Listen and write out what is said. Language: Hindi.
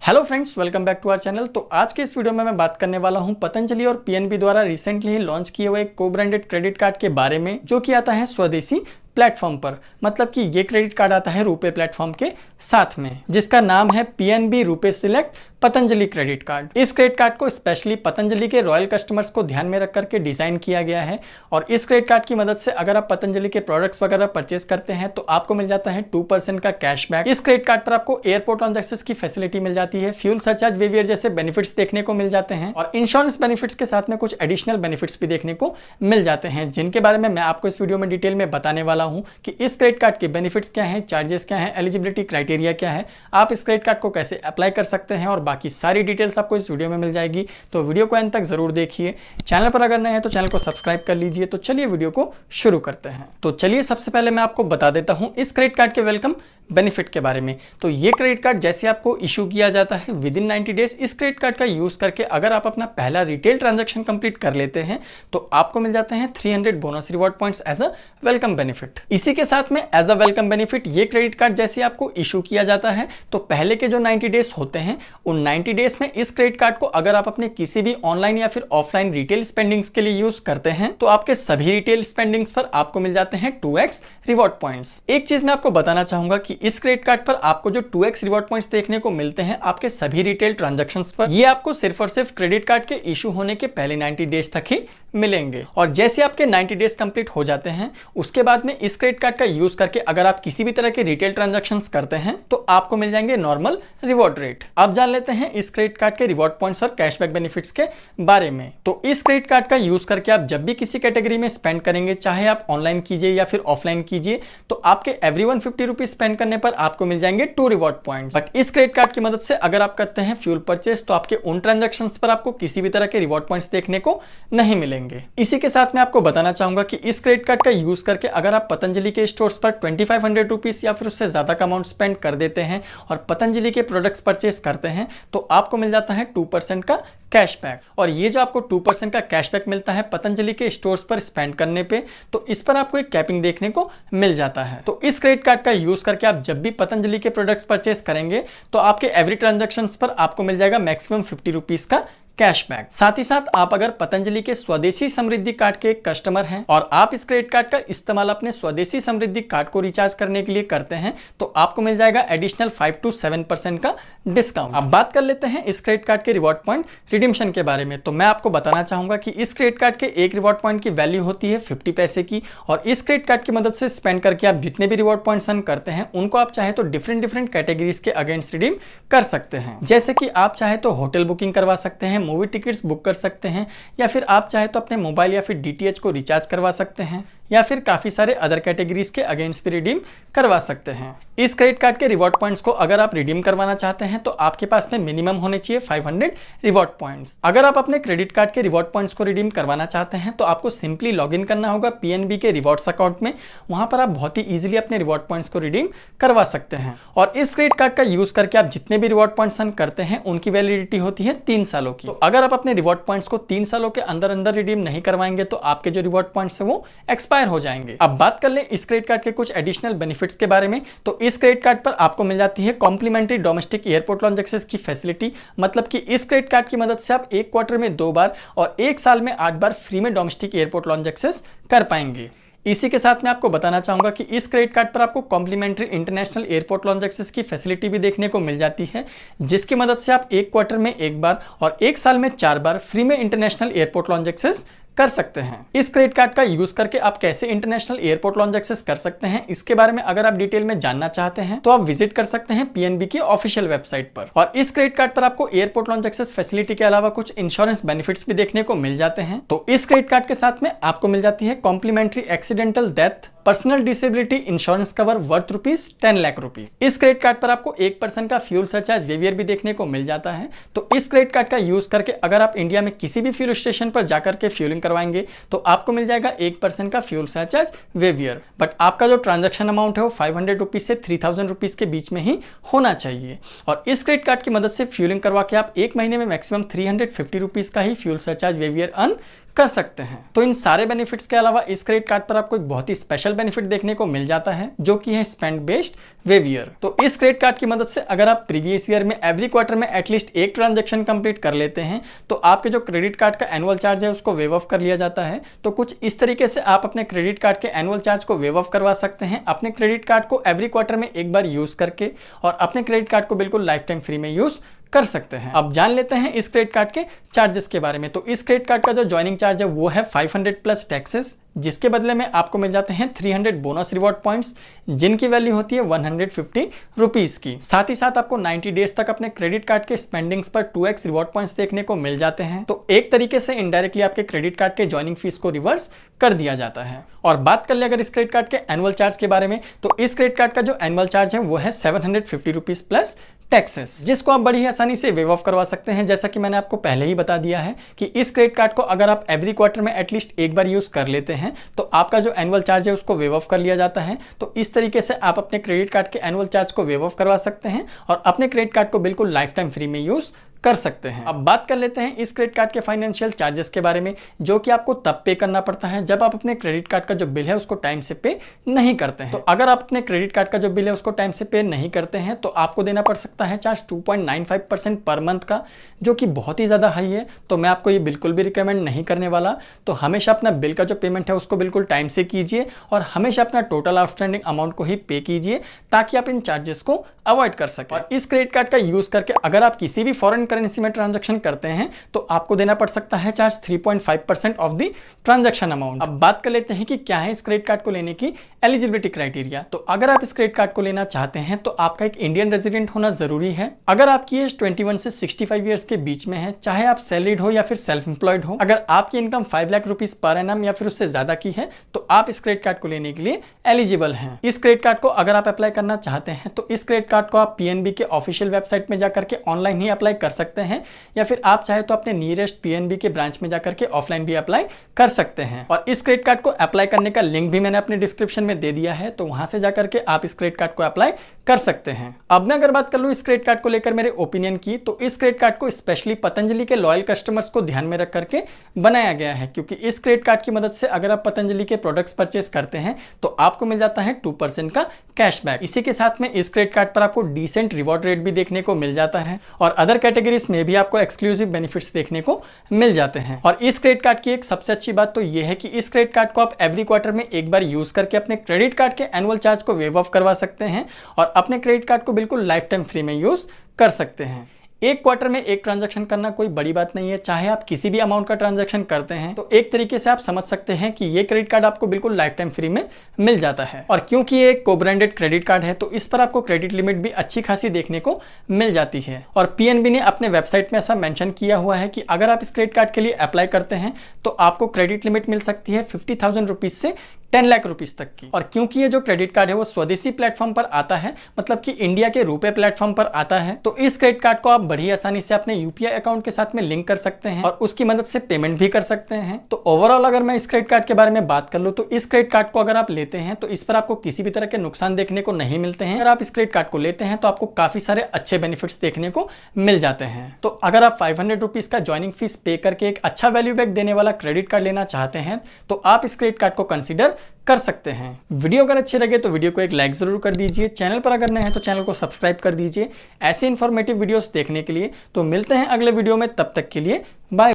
Hello friends, welcome back to our channel. तो आज के इस वीडियो में मैं बात करने वाला हूं पतंजलि और पीएनबी द्वारा रिसेंटली ही लॉन्च किए हुए को ब्रांडेड क्रेडिट कार्ड के बारे में, जो कि आता है स्वदेशी प्लेटफॉर्म पर। मतलब कि ये क्रेडिट कार्ड आता है रुपे प्लेटफॉर्म के साथ में, जिसका नाम है PNB RuPay select Patanjali credit card. इस क्रेडिट कार्ड को स्पेशली पतंजलि के रॉयल कस्टमर्स को ध्यान में रख करके डिजाइन किया गया है। और इस क्रेडिट कार्ड की मदद से अगर आप पतंजलि के प्रोडक्ट्स वगैरह परचेस करते हैं तो आपको मिल जाता है 2% का कैशबैक। इस क्रेडिट कार्ड पर आपको एयरपोर्ट लॉन्च एक्सेस की फैसिलिटी मिल जाती है, फ्यूल सरचार्ज वेवियर जैसे बेनिफिट्स देखने को मिल जाते हैं, और इंश्योरेंस बेनिफिट्स के साथ में कुछ एडिशनल बेनिफिट्स भी देखने को मिल जाते हैं, जिनके बारे में मैं आपको इस वीडियो में डिटेल में बताने वाला हूं कि इस क्रेडिट कार्ड के बेनिफिट्स क्या हैं, चार्जेस क्या हैं, एलिजिबिलिटी क्राइटेरिया क्या है, आप इस क्रेडिट कार्ड को कैसे अप्लाई कर सकते हैं, और बाकी सारी डिटेल्स आपको इस वीडियो में मिल जाएगी। तो वीडियो को अंत तक जरूर देखिए। चैनल पर अगर नए हैं तो चैनल को सब्सक्राइब कर लीजिए। तो चलिए वीडियो को शुरू करते हैं। तो चलिए सबसे पहले मैं आपको बता देता हूं इस क्रेडिट कार्ड के वेलकम बेनिफिट के बारे में। तो ये क्रेडिट कार्ड जैसे आपको इशू किया जाता है विद इन 90 डेज, इस क्रेडिट कार्ड का यूज करके अगर आप अपना पहला रिटेल ट्रांजैक्शन कंप्लीट कर लेते हैं तो आपको मिल जाते हैं 300 bonus reward points as a welcome benefit. इसी के साथ में एज अ वेलकम बेनिफिट ये क्रेडिट कार्ड जैसे आपको इशू किया जाता है तो पहले के जो 90 डेज होते हैं उन 90 डेज में इस क्रेडिट कार्ड को अगर आप अपने किसी भी ऑनलाइन या फिर ऑफलाइन रिटेल स्पेंडिंग्स के लिए यूज करते हैं तो आपके सभी रिटेल स्पेंडिंग्स पर आपको मिल जाते हैं 2x रिवॉर्ड पॉइंट्स। एक चीज मैं आपको बताना चाहूंगा कि इस क्रेडिट कार्ड पर आपको जो 2x रिवॉर्ड पॉइंट्स देखने को मिलते हैं आपके सभी रिटेल ट्रांजैक्शंस पर, ये आपको सिर्फ और सिर्फ क्रेडिट कार्ड के इशू होने के पहले 90 डेज तक ही मिलेंगे। और जैसे आपके 90 डेज कंप्लीट हो जाते हैं उसके बाद में इस क्रेडिट कार्ड का यूज करके अगर आप किसी भी तरह के रिटेल ट्रांजैक्शंस करते हैं तो आपको मिल जाएंगे नॉर्मल रिवॉर्ड रेट। अब जान लेते हैं इस क्रेडिट कार्ड के रिवॉर्ड पॉइंट्स और कैशबैक बेनिफिट्स के बारे में। तो इस क्रेडिट कार्ड का यूज करके आप जब भी किसी कैटेगरी में स्पेंड करेंगे, चाहे आप ऑनलाइन कीजिए या फिर ऑफलाइन कीजिए, तो आपके एवरी 150 रुपीज स्पेंड करने पर आपको मिल जाएंगे 2 रिवॉर्ड पॉइंट्स। बट इस क्रेडिट कार्ड की मदद से अगर आप करते हैं फ्यूल परचेस तो आपके उन ट्रांजैक्शंस पर आपको किसी भी तरह के रिवॉर्ड पॉइंट्स देखने को नहीं मिलेंगे। इसी के साथ मैं आपको बताना चाहूंगा कि इस क्रेडिट कार्ड का यूज करके अगर आप पतंजलि के स्टोर्स पर 2500 रुपीज या फिर उससे ज्यादा का अमाउंट स्पेंड कर देते हैं और पतंजलि के प्रोडक्ट्स परचेस करते हैं तो आपको मिल जाता है 2% का कैशबैक। और ये जो आपको 2% का कैशबैक मिलता है पतंजलि के स्टोर्स पर स्पेंड करने पे, तो इस पर आपको एक कैपिंग देखने को मिल जाता है। तो इस क्रेडिट कार्ड का यूज करके आप जब भी पतंजलि के प्रोडक्ट्स परचेस करेंगे तो आपके एवरी ट्रांजैक्शंस पर आपको मिल जाएगा मैक्सिमम 50 रुपीज का कैशबैक। साथ ही साथ आप अगर पतंजलि के स्वदेशी समृद्धि कार्ड के कस्टमर हैं और आप इस क्रेडिट कार्ड का इस्तेमाल अपने स्वदेशी समृद्धि कार्ड को रिचार्ज करने के लिए करते हैं तो आपको मिल जाएगा एडिशनल 5 to 7% का डिस्काउंट। अब बात कर लेते हैं इस क्रेडिट कार्ड के रिवॉर्ड पॉइंट रिडीम्शन के बारे में। तो मैं आपको बताना चाहूंगा कि इस क्रेडिट कार्ड के एक रिवॉर्ड पॉइंट की वैल्यू होती है 50 पैसे की, और इस क्रेडिट कार्ड की मदद से स्पेंड करके आप जितने भी रिवॉर्ड पॉइंट्स अर्न करते हैं उनको आप चाहे तो डिफरेंट कैटेगरीज के अगेंस्ट रिडीम कर सकते हैं। जैसे कि आप चाहे तो होटल बुकिंग करवा सकते हैं, मूवी टिकट्स बुक कर सकते हैं, या फिर आप चाहे तो अपने मोबाइल या फिर डीटीएच को रिचार्ज करवा सकते हैं, या फिर काफी सारे अदर कैटेगरीज के अगेंस्ट भी रिडीम करवा सकते हैं। इस क्रेडिट कार्ड के रिवॉर्ड पॉइंट्स को अगर आप रिडीम करवाना चाहते हैं तो आपके पास में मिनिमम होने चाहिए 500 रिवॉर्ड पॉइंट्स। अगर आप अपने क्रेडिट कार्ड के रिवॉर्ड पॉइंट्स को रिडीम करवाना चाहते हैं तो आपको सिंपली लॉगिन करना होगा पीएनबी के रिवॉर्ड्स अकाउंट में। वहां पर आप बहुत ही इजीली अपने रिवॉर्ड पॉइंट्स को रिडीम करवा सकते हैं। और इस क्रेडिट कार्ड का यूज करके आप जितने भी रिवॉर्ड पॉइंट्स अर्न करते हैं उनकी वैलिडिटी होती है 3 सालों की। तो अगर आप अपने रिवॉर्ड पॉइंट्स को 3 सालों के अंदर अंदर रिडीम नहीं करवाएंगे तो आपके जो रिवॉर्ड पॉइंट्स है वो एक्सपायर हो जाएंगे। अब बात कर लें इस क्रेडिट कार्ड के कुछ एडिशनल बेनिफिट्स के बारे में। तो इस क्रेडिट कार्ड पर आपको मिल जाती है complimentary domestic airport lounge access की फैसिलिटी। मतलब कि इस क्रेडिट कार्ड की मदद से आप एक क्वार्टर में 2 बार और एक साल में 8 बार फ्री में डोमेस्टिक एयरपोर्ट लॉन्च एक्सेस कर पाएंगे। इसी के साथ मैं आपको बताना चाहूंगा कि इस क्रेडिट कार्ड पर आपको complimentary international airport lounge access की फैसिलिटी भी देखने को मिल जाती है, जिसकी मदद से आप एक क्वार्टर में 1 बार और एक साल में 4 बार फ्री में इंटरनेशनल एयरपोर्ट लॉन्च एक्सेस कर सकते हैं। इस क्रेडिट कार्ड का यूज करके आप कैसे इंटरनेशनल एयरपोर्ट लॉन्च एक्सेस कर सकते हैं इसके बारे में अगर आप डिटेल में जानना चाहते हैं तो आप विजिट कर सकते हैं पीएनबी की ऑफिशियल वेबसाइट पर। और इस क्रेडिट कार्ड पर आपको एयरपोर्ट लॉन्च एक्सेस फैसिलिटी के अलावा कुछ इंश्योरेंस बेनिफिट्स भी देखने को मिल जाते हैं। तो इस क्रेडिट कार्ड के साथ में आपको मिल जाती है complimentary accidental death personal disability insurance cover worth ₹10 lakh. इस क्रेडिट कार्ड पर आपको 1% का फ्यूल सरचार्ज वेवियर भी देखने को मिल जाता है। तो इस क्रेडिट कार्ड का यूज करके अगर आप इंडिया में किसी भी फ्यूल स्टेशन पर जाकर के फ्यूलिंग करवाएंगे तो आपको मिल जाएगा 1% का फ्यूल सरचार्ज वेवियर। बट आपका जो ट्रांजैक्शन अमाउंट है वो 500 रुपीज से 3000 रुपीज के बीच में ही होना चाहिए। और इस क्रेडिट कार्ड की मदद से फ्यूलिंग करवा के आप एक महीने में मैक्सिमम 350 रुपीज का ही फ्यूल सरचार्ज वेवियर अर्न कर सकते हैं। तो इन सारे बेनिफिट्स के अलावा इस क्रेडिट कार्ड पर आपको एक बहुत ही स्पेशल बेनिफिट देखने को मिल जाता है, जो कि है स्पेंड बेस्ड वेवियर। तो इस क्रेडिट कार्ड की मदद से अगर आप प्रीवियस ईयर में एवरी क्वार्टर में एटलीस्ट एक ट्रांजैक्शन कंप्लीट कर लेते हैं तो आपके जो क्रेडिट कार्ड का एनुअल चार्ज है उसको वेव ऑफ कर लिया जाता है। तो कुछ इस तरीके से आप अपने क्रेडिट कार्ड के एनुअल चार्ज को वेव ऑफ करवा सकते हैं अपने क्रेडिट कार्ड को एवरी क्वार्टर में एक बार यूज करके, और अपने क्रेडिट कार्ड को बिल्कुल लाइफ टाइम फ्री में यूज कर सकते हैं। अब जान लेते हैं इस क्रेडिट कार्ड के चार्जेस के बारे में। तो इस क्रेडिट कार्ड का जो ज्वाइनिंग चार्ज है वो है 500 प्लस टैक्सेस, जिसके बदले में आपको मिल जाते हैं 300 बोनस रिवॉर्ड पॉइंट्स, जिनकी वैल्यू होती है 150 रुपीज की। साथ ही साथ आपको 90 डेज तक अपने क्रेडिट कार्ड के स्पेंडिंग्स पर 2x रिवॉर्ड पॉइंट्स देखने को मिल जाते हैं। तो एक तरीके से इनडायरेक्टली आपके क्रेडिट कार्ड के ज्वाइनिंग फीस को रिवर्स कर दिया जाता है। और बात कर ले अगर इस क्रेडिट कार्ड के एनुअल चार्ज के बारे में, तो इस क्रेडिट कार्ड का जो एनुअल चार्ज है वो है 750 रुपीज प्लस टैक्सेस, जिसको आप बड़ी आसानी से वेव ऑफ करवा सकते हैं। जैसा कि मैंने आपको पहले ही बता दिया है कि इस क्रेडिट कार्ड को अगर आप एवरी क्वार्टर में एटलीस्ट एक बार यूज कर लेते हैं तो आपका जो एनुअल चार्ज है उसको वेव ऑफ कर लिया जाता है। तो इस तरीके से आप अपने क्रेडिट कार्ड के एनुअल चार्ज को वेव ऑफ करवा सकते हैं और अपने क्रेडिट कार्ड को बिल्कुल लाइफ टाइम फ्री में यूज कर सकते हैं। अब बात कर लेते हैं इस क्रेडिट कार्ड के फाइनेंशियल चार्जेस के बारे में, जो कि आपको तब पे करना पड़ता है जब आप अपने क्रेडिट कार्ड का जो बिल है उसको टाइम से पे नहीं करते हैं। तो अगर आप अपने क्रेडिट कार्ड का जो बिल है उसको टाइम से पे नहीं करते हैं तो आपको देना पड़ सकता है चार्ज 2.95% पर मंथ का, जो कि बहुत ही ज़्यादा हाई है। तो मैं आपको ये बिल्कुल भी रिकमेंड नहीं करने वाला। तो हमेशा अपना बिल का जो पेमेंट है उसको बिल्कुल टाइम से कीजिए और हमेशा अपना टोटल आउटस्टैंडिंग अमाउंट को ही पे कीजिए, ताकि आप इन चार्जेस को अवॉइड कर सकें। और इस क्रेडिट कार्ड का यूज करके अगर आप किसी भी फॉरेन करेंसी में ट्रांजैक्शन करते हैं तो आपको देना पड़ सकता है charge 3.5% of the transaction amount. अब बात कर लेते हैं कि क्या है इस क्रेडिट कार्ड को लेने की एलिजिबिलिटी क्राइटेरिया। तो अगर आप इस क्रेडिट कार्ड को लेना चाहते हैं तो आपका एक इंडियन रेजिडेंट होना जरूरी है। अगर आपकी एज 21 से 65 ईयर्स के बीच में है, चाहे आप सैलरीड हो या फिर सेल्फ एम्प्लॉयड हो, अगर आपकी income 5 lakh rupees per annum या फिर उससे ज्यादा की है तो आप इस क्रेडिट कार्ड को लेने के लिए एलिजिबल हैं। इस क्रेडिट कार्ड को अगर आप अप्लाई करना चाहते हैं तो इस क्रेडिट कार्ड को आप पीएनबी के ऑफिशियल वेबसाइट में जाकर के ऑनलाइन ही अप्लाई कर सकते हैं, या फिर आप चाहे तो अपने नियरेस्ट पीएनबी के ब्रांच में जाकर के ऑफलाइन भी अप्लाई कर सकते हैं। और इस क्रेडिट कार्ड को अप्लाई करने का लिंक भी मैंने अपने डिस्क्रिप्शन में दे दिया है, तो वहां से जाकर के आप इस क्रेडिट कार्ड को अप्लाई कर सकते हैं। अब मैं अगर बात कर लूं इस क्रेडिट कार्ड को लेकर मेरे ओपिनियन की, तो इस क्रेडिट कार्ड को स्पेशली पतंजलि के लॉयल कस्टमर्स को ध्यान में रख करके बनाया गया है, क्योंकि इस क्रेडिट कार्ड की मदद से अगर आप पतंजलि के प्रोडक्ट्स परचेस करते हैं तो आपको मिल जाता है 2% का कैशबैक। इसी के साथ में इस क्रेडिट कार्ड पर आपको डिसेंट रिवॉर्ड रेट भी देखने को मिल जाता है और अदर कैटेगरीज में भी आपको एक्सक्लूसिव बेनिफिट्स देखने को मिल जाते हैं। और इस क्रेडिट कार्ड की एक सबसे अच्छी बात तो यह है कि इस क्रेडिट कार्ड को आप एवरी क्वार्टर में एक बार यूज करके अपने क्रेडिट कार्ड के एनुअल चार्ज को वेव ऑफ करवा सकते हैं और अपने क्रेडिट कार्ड को बिल्कुल लाइफ टाइम फ्री में यूज कर सकते हैं। एक क्वार्टर में एक ट्रांजैक्शन करना कोई बड़ी बात नहीं है, चाहे आप किसी भी अमाउंट का ट्रांजैक्शन करते हैं तो एक तरीके से आप समझ सकते हैं कि ये क्रेडिट कार्ड आपको बिल्कुल लाइफ टाइम फ्री में मिल जाता है। और क्योंकि ये एक को ब्रांडेड क्रेडिट कार्ड है तो इस पर आपको क्रेडिट लिमिट भी अच्छी खासी देखने को मिल जाती है। और पीएनबी ने अपने वेबसाइट में ऐसा मेंशन किया हुआ है कि अगर आप इस क्रेडिट कार्ड के लिए अप्लाई करते हैं तो आपको क्रेडिट लिमिट मिल सकती है 50,000 रुपीज से 10 लाख रुपीस तक की। और क्योंकि ये जो क्रेडिट कार्ड है वो स्वदेशी प्लेटफॉर्म पर आता है, मतलब कि इंडिया के रुपए प्लेटफॉर्म पर आता है, तो इस क्रेडिट कार्ड को आप बड़ी आसानी से अपने यूपीआई अकाउंट के साथ में लिंक कर सकते हैं और उसकी मदद से पेमेंट भी कर सकते हैं। तो ओवरऑल अगर मैं इस क्रेडिट कार्ड के बारे में बात कर लूं तो इस क्रेडिट कार्ड को अगर आप लेते हैं तो इस पर आपको किसी भी तरह के नुकसान देखने को नहीं मिलते हैं। अगर आप इस क्रेडिट कार्ड को लेते हैं तो आपको काफी सारे अच्छे बेनिफिट्स देखने को मिल जाते हैं। तो अगर आप 500 रुपीज का ज्वाइनिंग फीस पे करके एक अच्छा वैल्यू बैक देने वाला क्रेडिट कार्ड लेना चाहते हैं तो आप इस क्रेडिट कार्ड को कंसिडर कर सकते हैं। वीडियो अगर अच्छे लगे तो वीडियो को एक लाइक जरूर कर दीजिए। चैनल पर अगर नए हैं तो चैनल को सब्सक्राइब कर दीजिए ऐसे इन्फॉर्मेटिव वीडियोस देखने के लिए। तो मिलते हैं अगले वीडियो में, तब तक के लिए बाय।